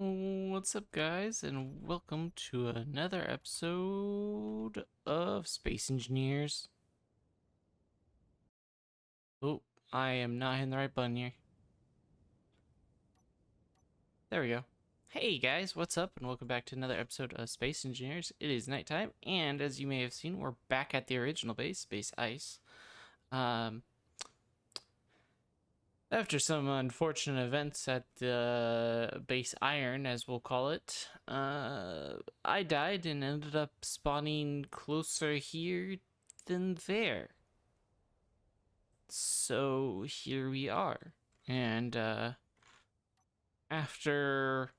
What's up, guys, and welcome to another episode of Space Engineers. Oh, I am not hitting the right button here. There we go. Hey guys, what's up, and welcome back to another episode of Space Engineers. It is nighttime, and as you may have seen, we're back at the original base, Base Ice. After some unfortunate events at the Base Iron, as we'll call it, I died and ended up spawning closer here than there. So here we are. And after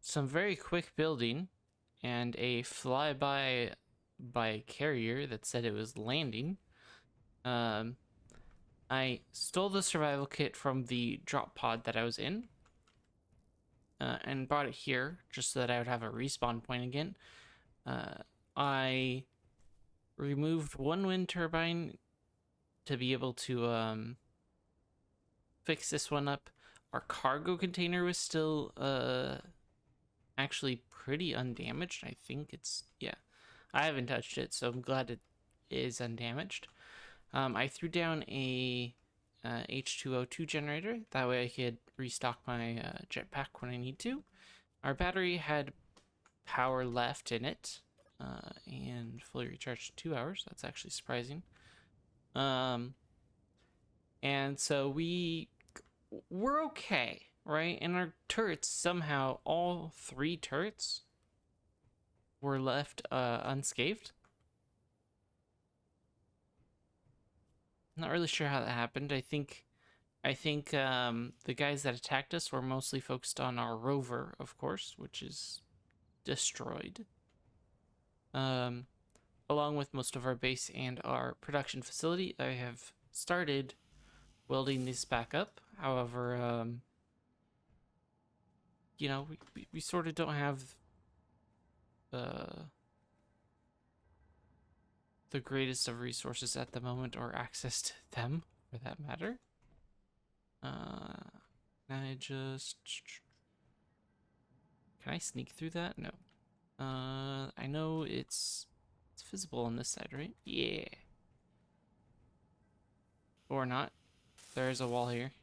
some very quick building and a flyby by carrier that said it was landing, I stole the survival kit from the drop pod that I was in, and brought it here just so that I would have a respawn point again. I removed one wind turbine to be able to fix this one up. Our cargo container was still actually pretty undamaged. I think it's, yeah. I haven't touched it, so I'm glad it is undamaged. I threw down a H2O2 generator. That way I could restock my jetpack when I need to. Our battery had power left in it, and fully recharged in 2 hours. That's actually surprising. And so we're okay, right? And our turrets, somehow all three turrets were left unscathed. Not really sure how that happened. I think the guys that attacked us were mostly focused on our rover, of course, which is destroyed. Along with most of our base and our production facility, I have started welding this back up. However, you know, we sort of don't have the greatest of resources at the moment, or access to them, for that matter. Can I sneak through that? No. I know it's visible on this side, right? Yeah. Or not. There is a wall here.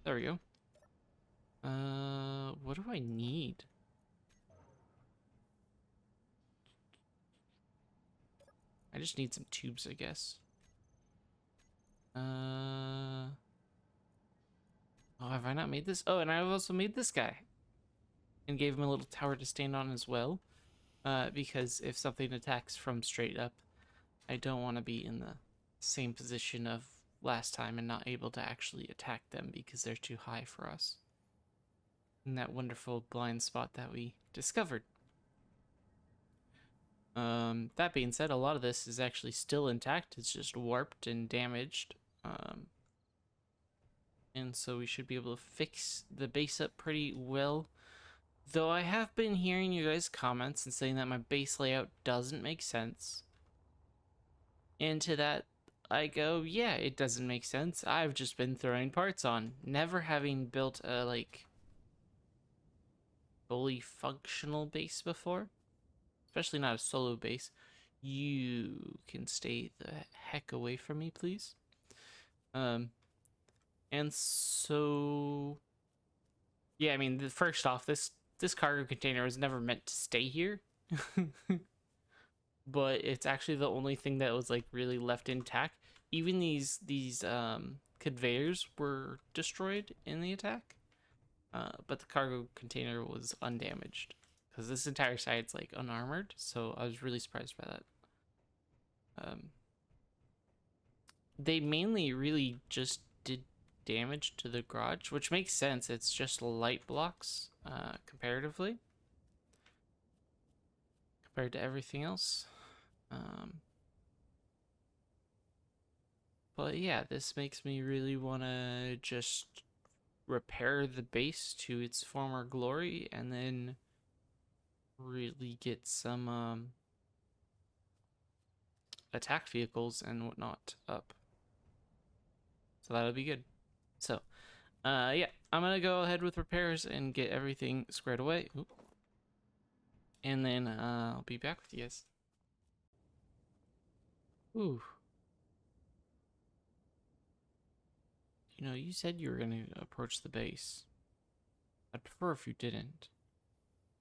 There we go. What do I need? I just need some tubes, I guess. Oh, have I not made this? Oh, and I've also made this guy. And gave him a little tower to stand on as well. Because if something attacks from straight up, I don't want to be in the same position of last time and not able to actually attack them because they're too high for us. In that wonderful blind spot that we discovered. That being said, a lot of this is actually still intact. It's just warped and damaged. And so we should be able to fix the base up pretty well. Though I have been hearing you guys' comments and saying that my base layout doesn't make sense. And to that, I go, yeah, it doesn't make sense. I've just been throwing parts on. Never having built a, like, fully functional base before. Especially not a solo base. You can stay the heck away from me, please. And so, yeah, I mean, first off, this cargo container was never meant to stay here. But it's actually the only thing that was like really left intact. Even these conveyors were destroyed in the attack, but the cargo container was undamaged because this entire side's like unarmored. So I was really surprised by that. They mainly really just did damage to the garage, which makes sense. It's just light blocks comparatively compared to everything else. But yeah, this makes me really want to just repair the base to its former glory and then really get some attack vehicles and whatnot up. So that'll be good. So, yeah, I'm gonna go ahead with repairs and get everything squared away. Oop. And then I'll be back with you guys. Ooh. You know, you said you were gonna approach the base. I'd prefer if you didn't.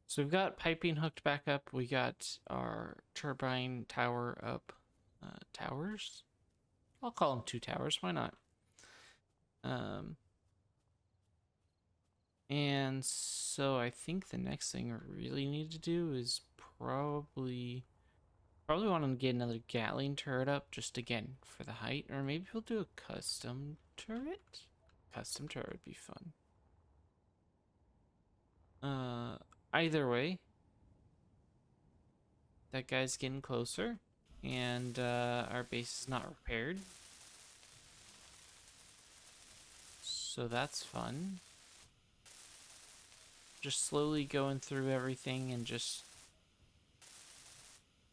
So we've got piping hooked back up. We got our turbine tower up. Towers? I'll call them 2 towers. Why not? And so I think the next thing we really need to do is probably want to get another Gatling turret up, just again for the height, or maybe we'll do a custom turret. Custom turret would be fun. Either way, that guy's getting closer, and our base is not repaired, so that's fun. Just slowly going through everything and just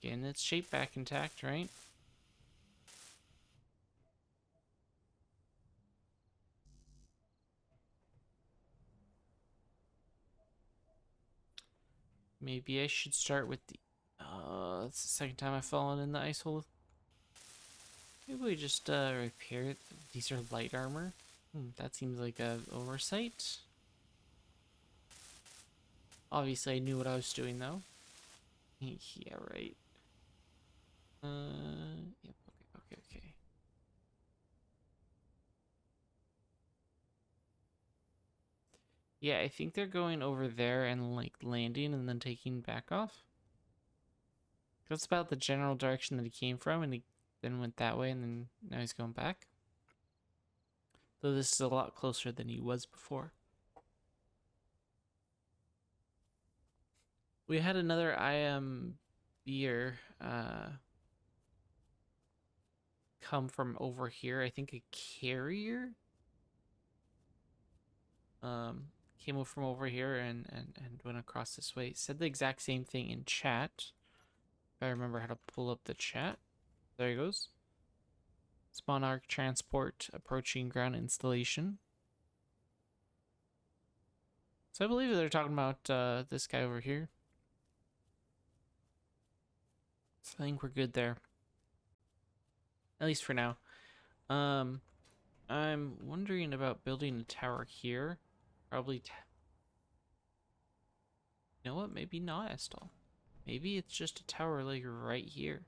getting its shape back intact, right? Maybe I should start with the... it's the second time I've fallen in the ice hole. Maybe we just repair it. These are light armor. That seems like a oversight. Obviously, I knew what I was doing, though. Yeah, right. Yep, okay. Yeah, I think they're going over there and, like, landing and then taking back off. That's about the general direction that he came from, and he then went that way, and then now he's going back. Though this is a lot closer than he was before. We had another IM beer come from over here. I think a carrier came up from over here and went across this way. It said the exact same thing in chat. If I remember how to pull up the chat. There he goes. Spawn arc transport approaching ground installation. So I believe they're talking about this guy over here. So I think we're good there. At least for now. I'm wondering about building a tower here. Probably... You know what? Maybe not, Estal. Maybe it's just a tower like right here.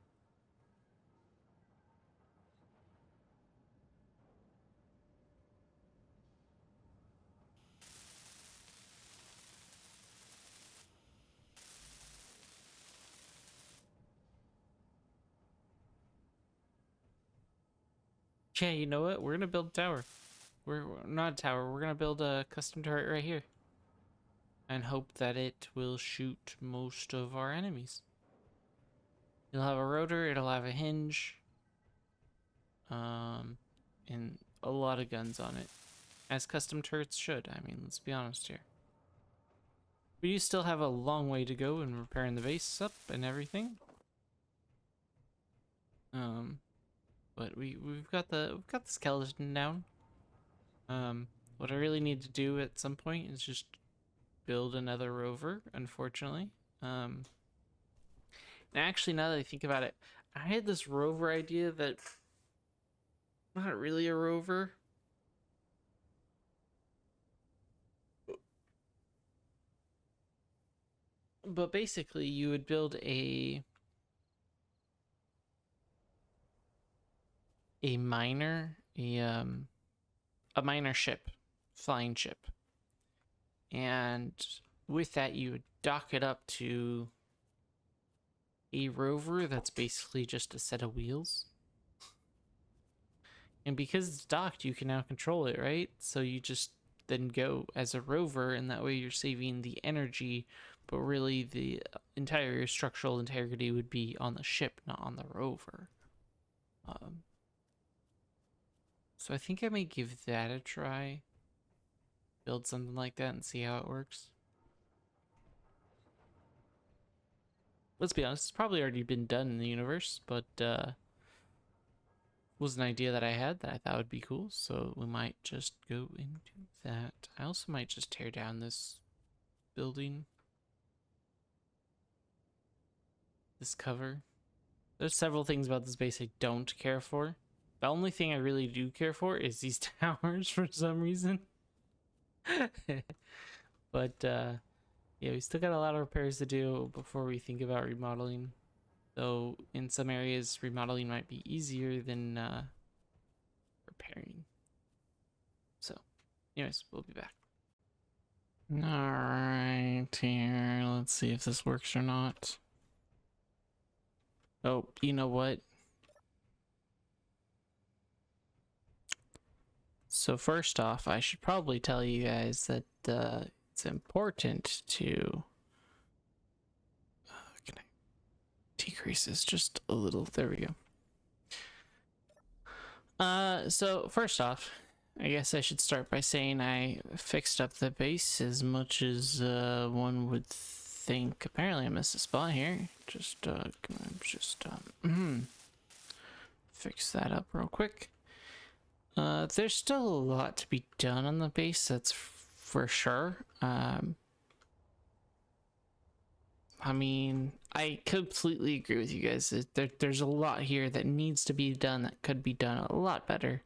Yeah, you know what? We're gonna build a tower. We're not a tower. We're gonna build a custom turret right here. And hope that it will shoot most of our enemies. It'll have a rotor, it'll have a hinge. And a lot of guns on it. As custom turrets should. I mean, let's be honest here. We do still have a long way to go in repairing the base up and everything. But we've got the skeleton down. What I really need to do at some point is just build another rover, unfortunately. And actually, now that I think about it, I had this rover idea that not really a rover. But basically, you would build a miner, a miner ship, flying ship. And with that, you would dock it up to a rover that's basically just a set of wheels. And because it's docked, you can now control it, right? So you just then go as a rover, and that way you're saving the energy, but really the entire structural integrity would be on the ship, not on the rover. So I think I may give that a try. Build something like that and see how it works. Let's be honest, it's probably already been done in the universe, but was an idea that I had that I thought would be cool, so we might just go into that. I also might just tear down this building, this cover. There's several things about this base I don't care for. The only thing I really do care for is these towers for some reason. But yeah, we still got a lot of repairs to do before we think about remodeling. Though in some areas remodeling might be easier than repairing. So anyways, we'll be back. Alright, here, let's see if this works or not. Oh, you know what? So first off, I should probably tell you guys that it's important to can I decrease this just a little? There we go. So first off, I guess I should start by saying I fixed up the base as much as one would think. Apparently I missed a spot here. Just fix that up real quick. There's still a lot to be done on the base, that's for sure. I mean, I completely agree with you guys. There's a lot here that needs to be done that could be done a lot better.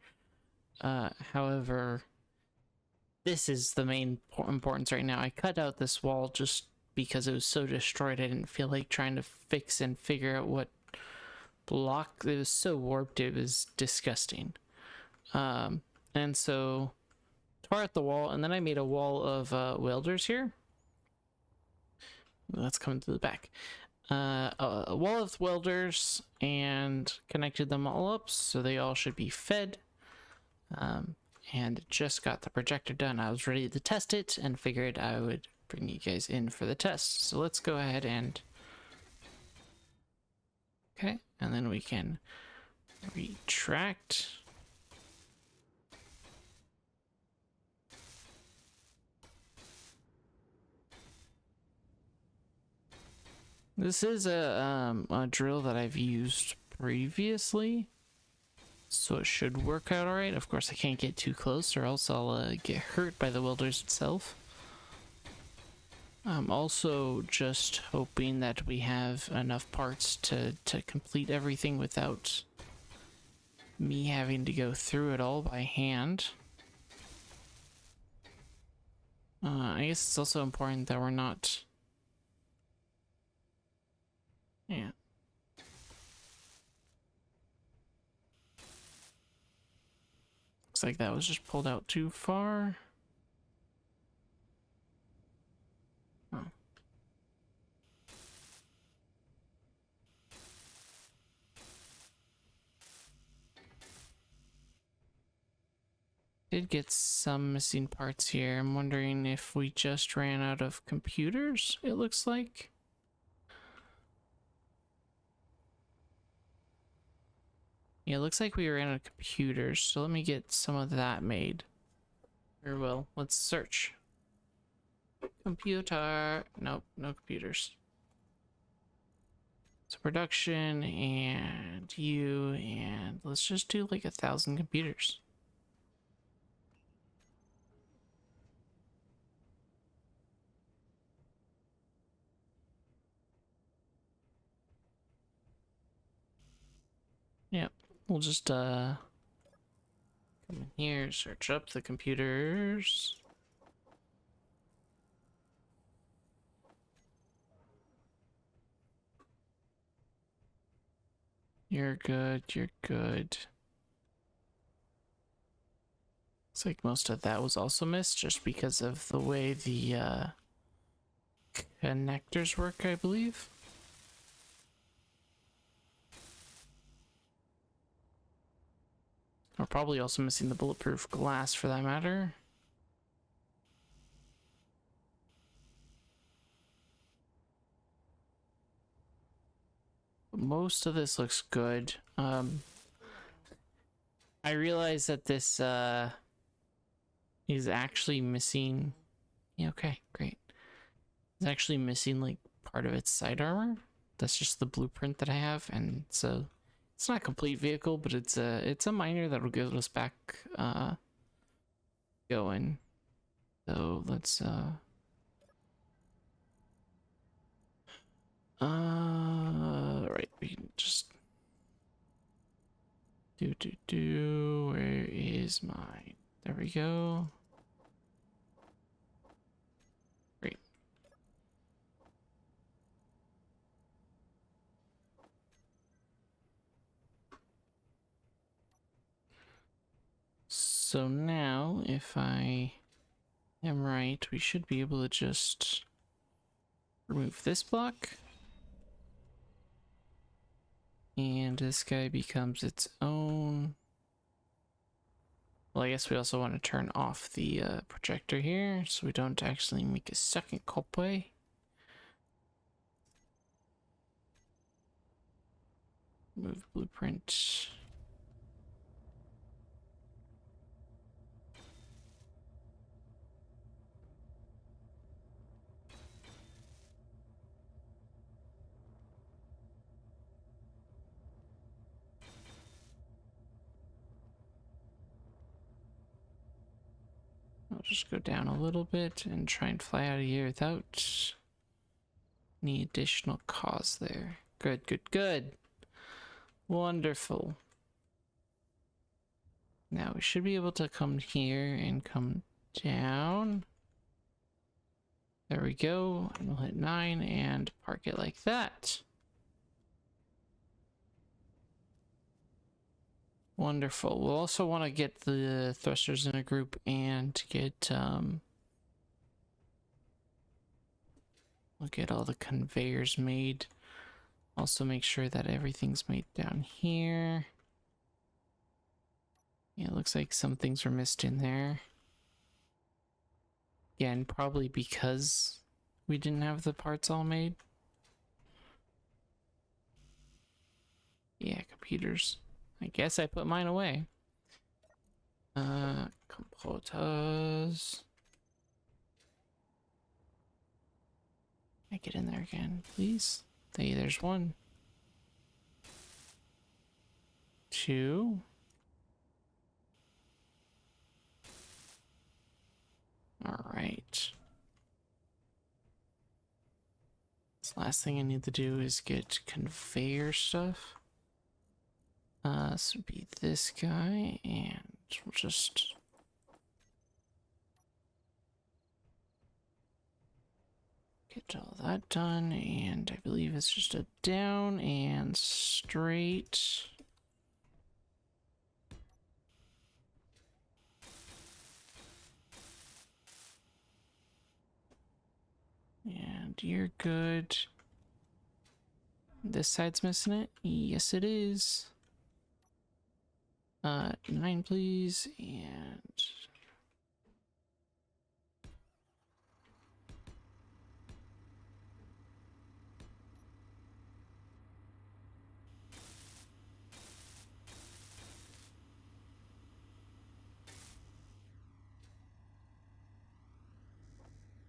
However, this is the main importance right now. I cut out this wall just because it was so destroyed. I didn't feel like trying to fix and figure out what block. It was so warped, it was disgusting. And so tore out the wall, and then I made a wall of welders here. That's coming to the back. A wall of welders, and connected them all up so they all should be fed. And just got the projector done. I was ready to test it and figured I would bring you guys in for the test. So let's go ahead and okay, and then we can retract. This is a drill that I've used previously, so it should work out alright. Of course, I can't get too close or else I'll get hurt by the welders itself. I'm also just hoping that we have enough parts to complete everything without me having to go through it all by hand. I guess it's also important that we're not... Yeah. Looks like that was just pulled out too far. Oh. Did get some missing parts here. I'm wondering if we just ran out of computers, it looks like. Yeah, it looks like we ran out of computers, so let me get some of that made. Or well, let's search. Computer. Nope, no computers. So production and you, and let's just do like 1,000 computers. Yep, we'll just come in here, search up the computers. You're good, you're good. Looks like most of that was also missed just because of the way the connectors work, I believe. We're probably also missing the bulletproof glass for that matter. Most of this looks good. I realize that this is actually missing. Yeah, okay, great. It's actually missing like part of its side armor. That's just the blueprint that I have, and so It's not a complete vehicle, but it's a miner that'll get us back going. So let's right, we can just where is mine? There we go. Great. So now, if I am right, we should be able to just remove this block. And this guy becomes its own. Well, I guess we also want to turn off the projector here so we don't actually make a second copway. Move blueprint. I'll just go down a little bit and try and fly out of here without any additional cause there. Good, good, good. Wonderful. Now we should be able to come here and come down. There we go. And we'll hit 9 and park it like that. Wonderful. We'll also want to get the thrusters in a group and get we'll get all the conveyors made. Also make sure that everything's made down here. Yeah, it looks like some things were missed in there. Again, probably because we didn't have the parts all made. Yeah, computers. I guess I put mine away. Computers. Can I get in there again, please? Hey, there's 1. 2. Alright. This last thing I need to do is get conveyor stuff. This would be this guy, and we'll just get all that done, and I believe it's just a down and straight. And you're good. This side's missing it? Yes, it is. 9, please, and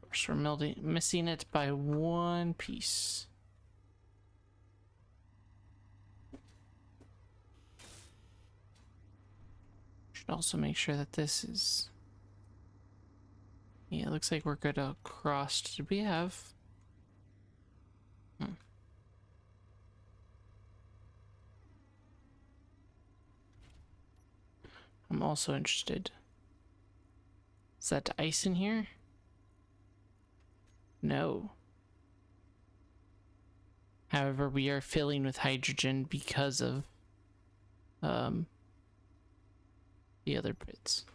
of course we're missing it by 1 piece. Should also make sure that this is... Yeah, it looks like we're good across. Did we have... I'm also interested. Is that ice in here? No. However, we are filling with hydrogen because of the other bits.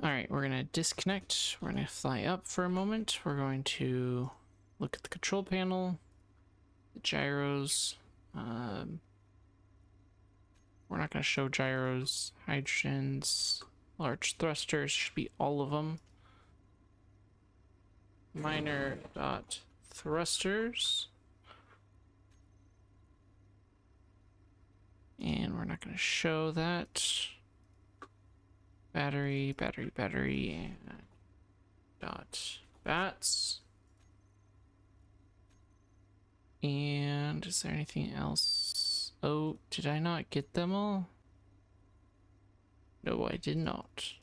Alright, we're gonna disconnect. We're gonna fly up for a moment. We're going to look at the control panel, the gyros. We're not gonna show gyros, hydrogens, large thrusters, should be all of them. Minor dot thrusters. And we're not going to show that. Battery, and dot bats. And is there anything else? Oh, did I not get them all? No, I did not.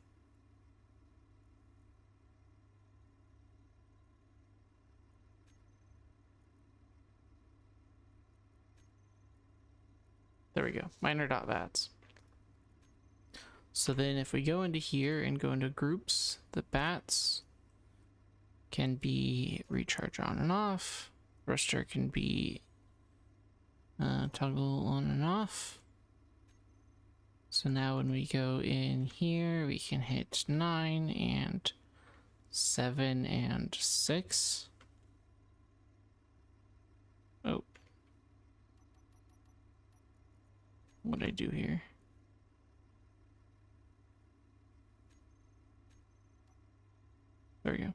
There we go. Miner.bats. So then if we go into here and go into groups, the bats can be recharge on and off. Thruster can be toggle on and off. So now when we go in here, we can hit 9 and 7 and 6. Oh. What'd I do here? There we go.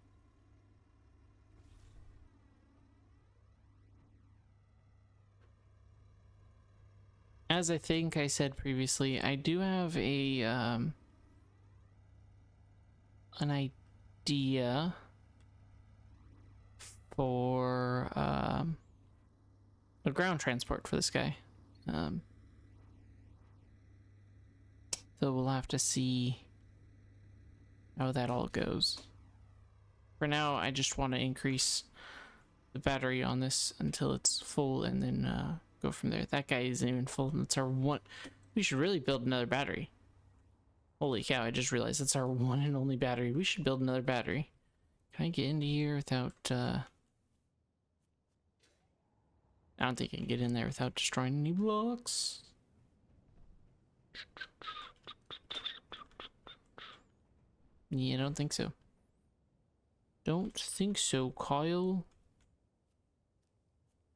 As I think I said previously, I do have a an idea for a ground transport for this guy. So we'll have to see how that all goes. For now, I just want to increase the battery on this until it's full and then go from there. That guy isn't even full. That's our one. We should really build another battery. Holy cow, I just realized that's our one and only battery. We should build another battery. Can I get into here without... I don't think I can get in there without destroying any blocks. Yeah, I don't think so. Don't think so, Kyle.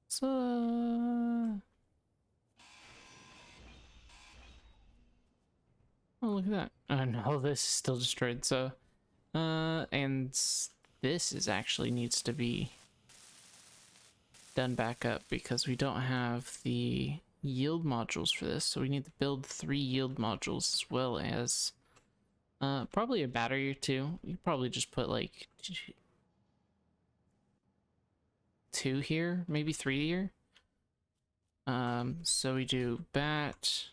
So... Oh, look at that. Oh no, this is still destroyed, so... and this is actually needs to be done back up because we don't have the yield modules for this, so we need to build 3 yield modules as well as probably a battery or 2. You probably just put like 2 here, maybe 3 here. So we do bat,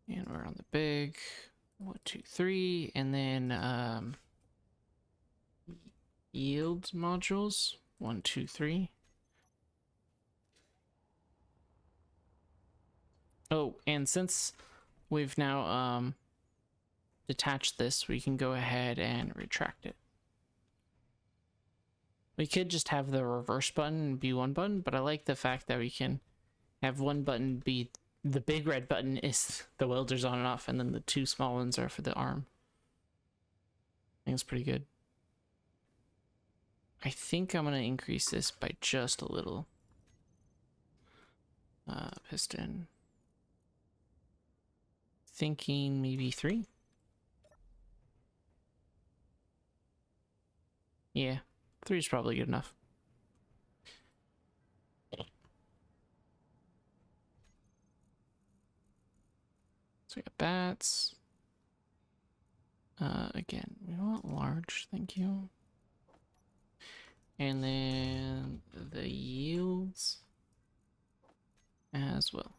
and we're on the big 1, 2, 3, and then yield modules 1, 2, 3. Oh, and since we've now detached this, we can go ahead and retract it. We could just have the reverse button be one button, but I like the fact that we can have one button be the big red button is the welders on and off, and then the 2 small ones are for the arm. I think it's pretty good. I think I'm gonna increase this by just a little. Piston. Thinking maybe 3. Yeah, 3 is probably good enough. So we got bats. Again, we want large, thank you. And then the yields as well.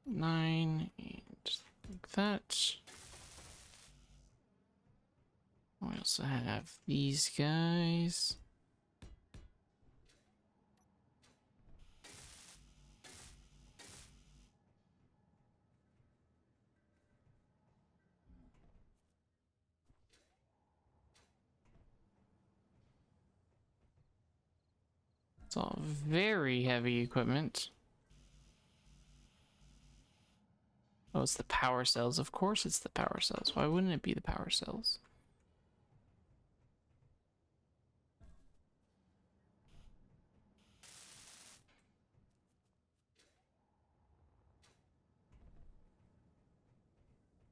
Nine, and like that. We also have these guys. It's all very heavy equipment. Oh, it's the power cells. Of course it's the power cells. Why wouldn't it be the power cells?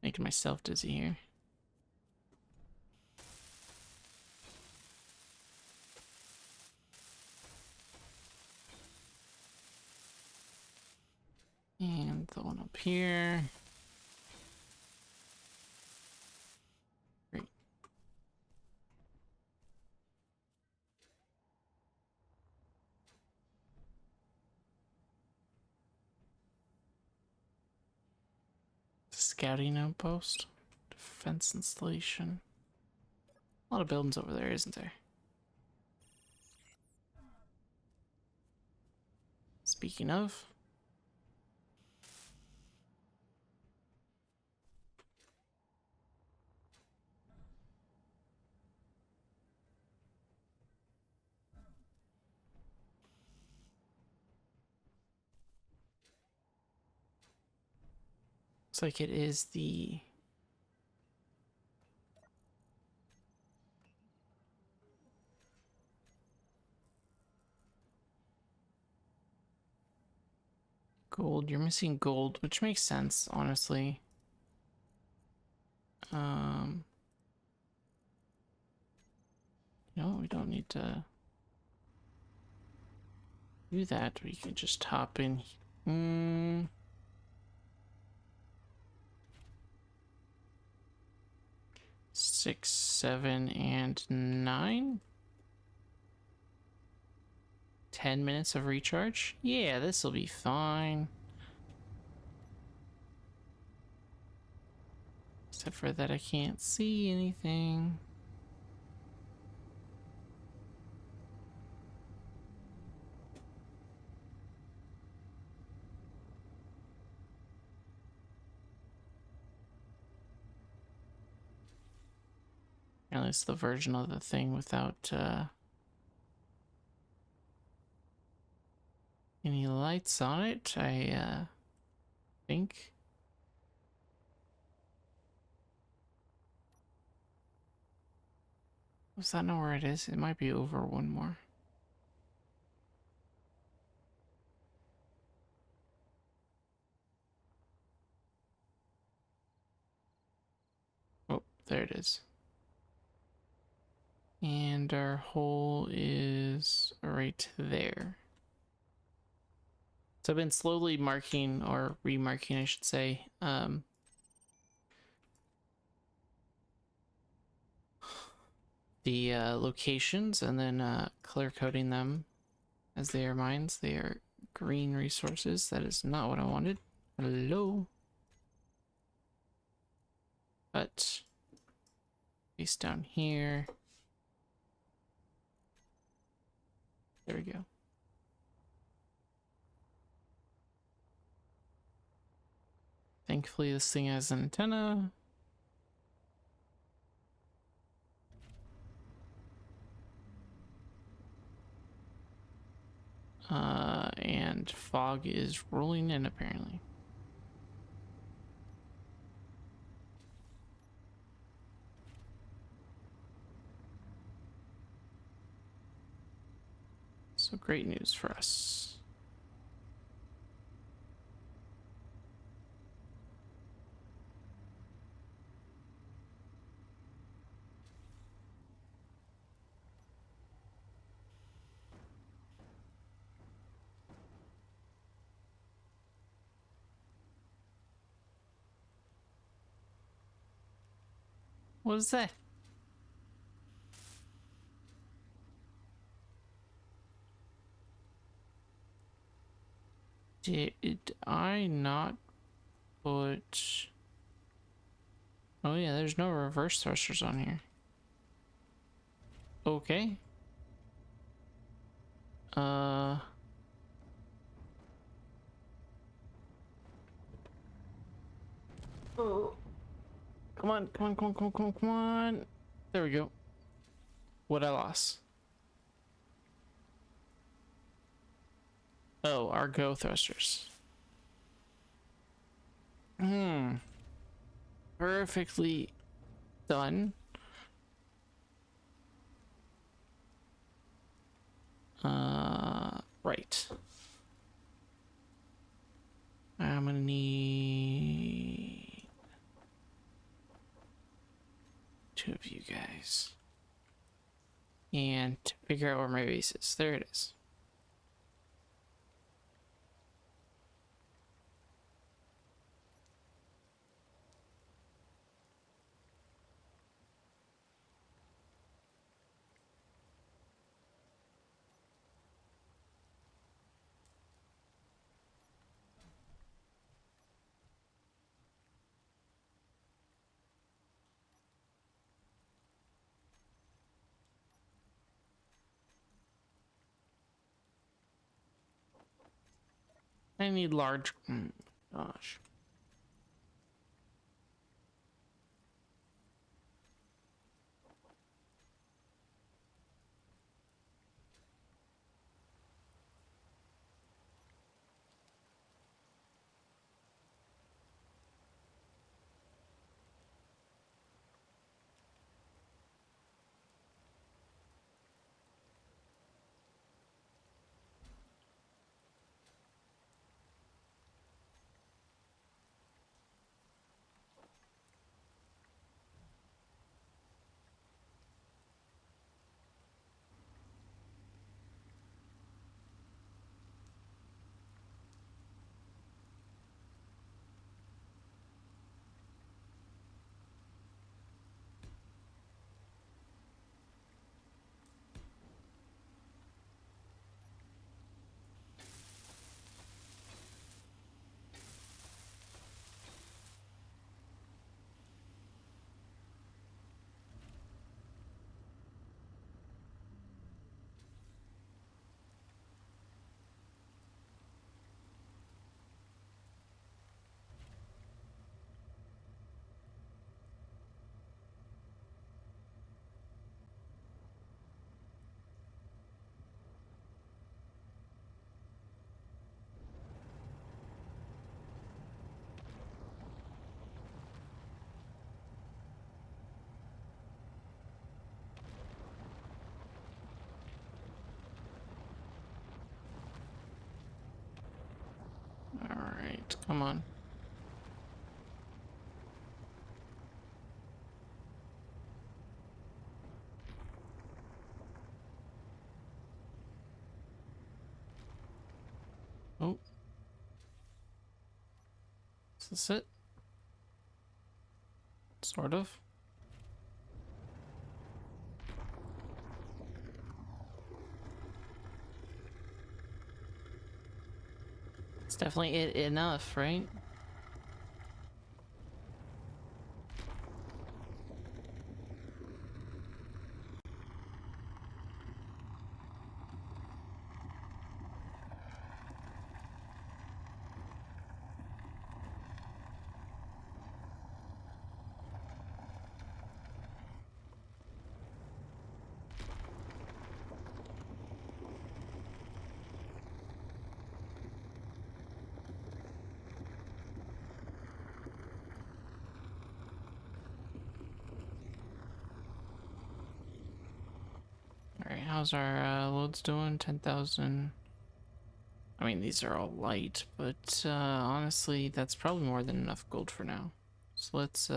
Making myself dizzy here. And the one up here. scouting outpost. Defense installation. A lot of buildings over there, isn't there? Speaking of. Looks like it is the gold. You're missing gold, which makes sense, honestly. No, we don't need to do that. We can just hop in. 6, 7, and 9. 10 minutes of recharge. Yeah, this will be fine. Except for that I can't see anything. At least the version of the thing without any lights on it, I think. Does that know where it is? It might be over one more. Oh, there it is. And our hole is right there. So I've been slowly marking, or remarking I should say, the locations, and then color coding them as they are mines. They are green resources. That is not what I wanted. Hello. But base down here. There we go. Thankfully this thing has an antenna. And fog is rolling in apparently. So great news for us. What is that? Did I not put... Oh yeah, there's no reverse thrusters on here. Okay. Oh. Come on, come on, come on, come on, come on, come on. There we go. What I lost? Oh, our go thrusters. Perfectly done. Right. I'm gonna need 2 of you guys. And to figure out where my base is. There it is. I need large. Gosh. Alright, come on. Oh. Is this it? Sort of. It's definitely it enough, right? Alright, how's our loads doing? 10,000. I mean, these are all light, but honestly, that's probably more than enough gold for now. So let's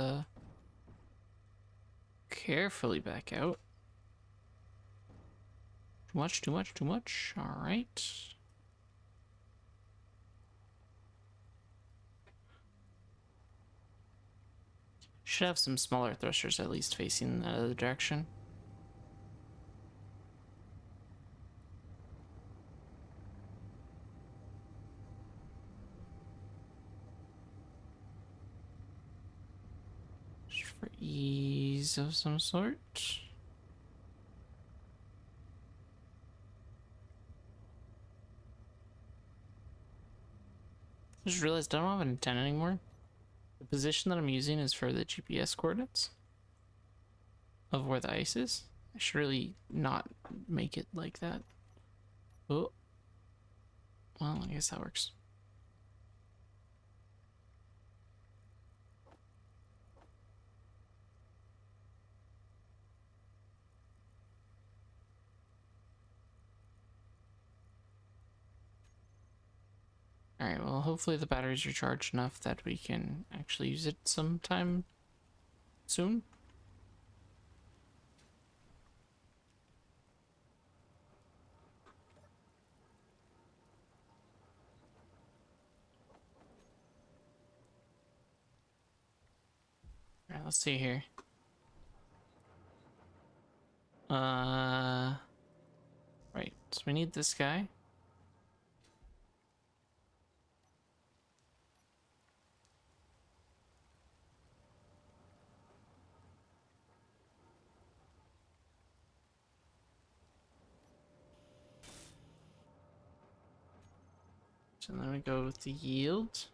carefully back out. Too much, too much, too much. Alright. Should have some smaller thrusters at least facing the other direction. Just for ease of some sort. Just realized I don't have an antenna anymore. The position that I'm using is for the GPS coordinates of where the ice is. I should really not make it like that. Oh. Well, I guess that works. Alright, well, hopefully the batteries are charged enough that we can actually use it sometime soon. Alright, let's see here. Right, so we need this guy. So then we go with the yield.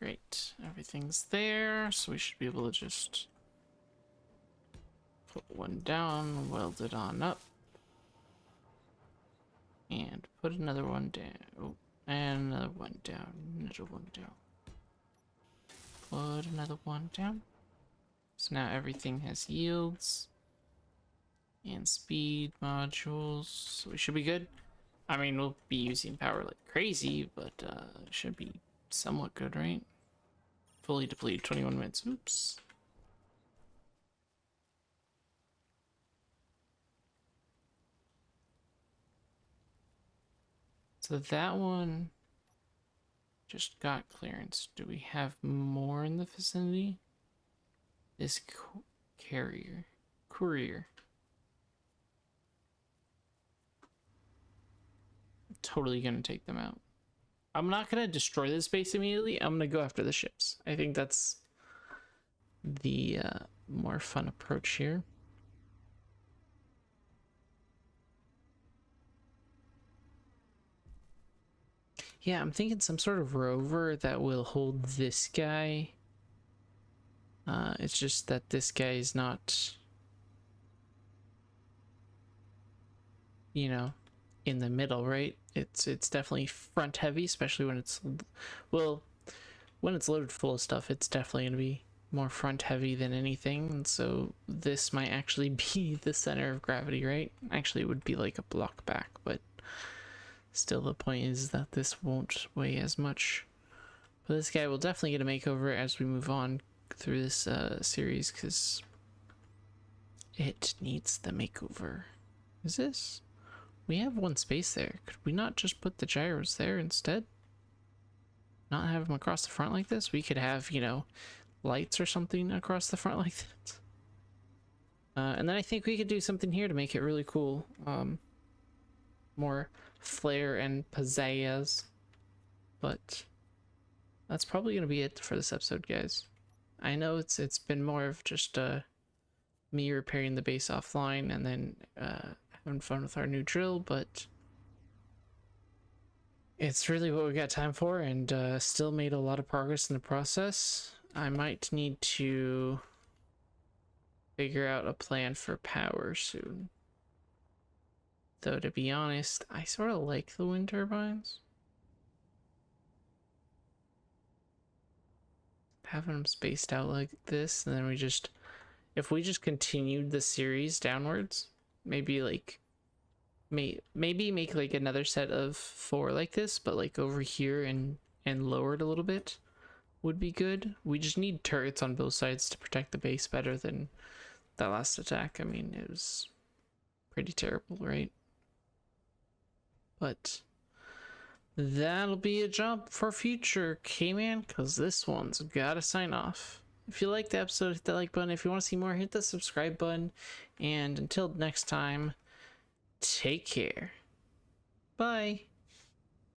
Great, everything's there, so we should be able to just put one down, weld it on up, and put another one down. Oh, and another one down, another one down. Put another one down. So now everything has yields and speed modules, so we should be good. I mean, we'll be using power like crazy, but it should be somewhat good, right? Fully depleted, 21 minutes. Oops. So that one just got clearance. Do we have more in the vicinity? This courier. Totally gonna take them out. I'm not gonna destroy this base immediately. I'm gonna go after the ships. I think that's the more fun approach here. Yeah, I'm thinking some sort of rover that will hold this guy. It's just that this guy is not, you know, in the middle, right? It's definitely front heavy, especially when it's, well, when it's loaded full of stuff, it's definitely going to be more front heavy than anything. And so this might actually be the center of gravity, right? Actually, it would be like a block back, but still the point is that this won't weigh as much. But this guy will definitely get a makeover as we move on through this series, because it needs the makeover. Is this? We have one space there. Could we not just put the gyros there instead? Not have them across the front like this? We could have, you know, lights or something across the front like that. And then I think we could do something here to make it really cool. More flair and pizzazz. But that's probably going to be it for this episode, guys. I know it's been more of just me repairing the base offline and then having fun with our new drill, but it's really what we got time for, and still made a lot of progress in the process. I might need to figure out a plan for power soon. Though, to be honest, I sort of like the wind turbines. Having them spaced out like this, and then we just, if we just continued the series downwards, maybe like, maybe make like another set of 4 like this, but like over here and lowered a little bit would be good. We just need turrets on both sides to protect the base better than that last attack. I mean, it was pretty terrible, right? But that'll be a job for future K-Man, because this one's gotta sign off. If you liked the episode, hit that like button. If you want to see more, hit the subscribe button. And until next time, take care. Bye.